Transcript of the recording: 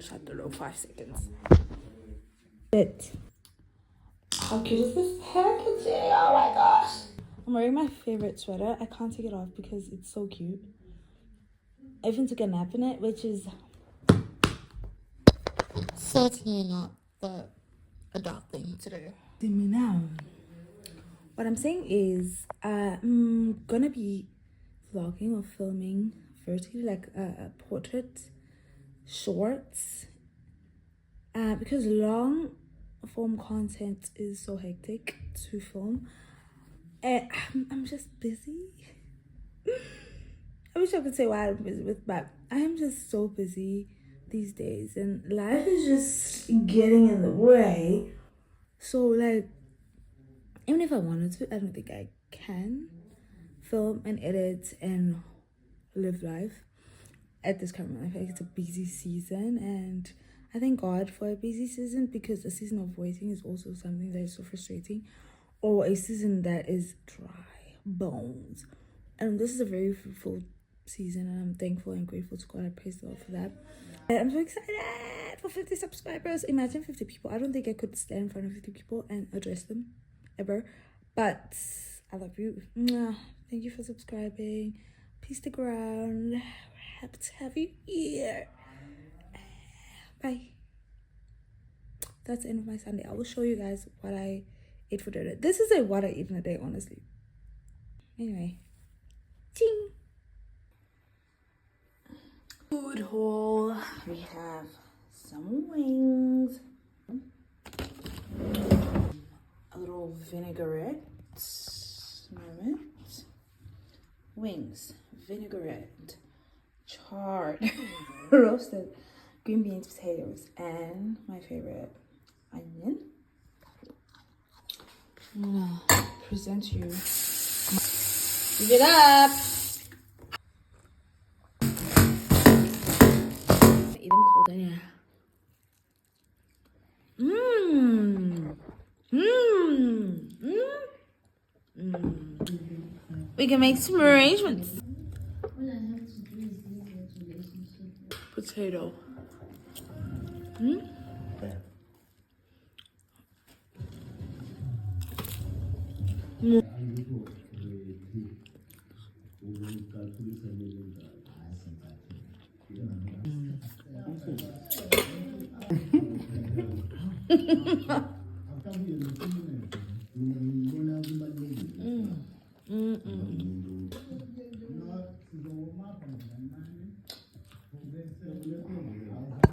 shut the door 5 seconds. How cute is this packaging? Oh my gosh. I'm wearing my favorite sweater. I can't take it off because it's so cute. I even took a nap in it, which is certainly not a dark thing to do. See me now. What I'm saying is I'm gonna be vlogging or filming virtually like a portrait shorts because long form content is so hectic to film and I'm just busy. I wish I could say what I'm busy with, but I'm just so busy these days and life is just getting in the way. So like, even if I wanted to, I don't think I can film and edit and live life at this current moment. I feel like it's a busy season and I thank God for a busy season, because a season of waiting is also something that is so frustrating, or a season that is dry bones. And this is a very fruitful season and I'm thankful and grateful to God. I praise the Lord for that. And I'm so excited for 50 subscribers. Imagine 50 people. I don't think I could stand in front of 50 people and address them ever. But I love you. Mwah. Thank you for subscribing. Peace to ground. Happy to have you here. Bye. That's the end of my Sunday. I will show you guys what I ate for dinner. This is a what I eat in a day, honestly. Anyway. Ching. Food haul. We have some wings. A little vinaigrette moment. Wings, vinaigrette, charred, roasted green beans, potatoes, and my favorite, onion. I'm gonna present you. Give it up. Eat them cold, yeah. We can make some arrangements. Potato.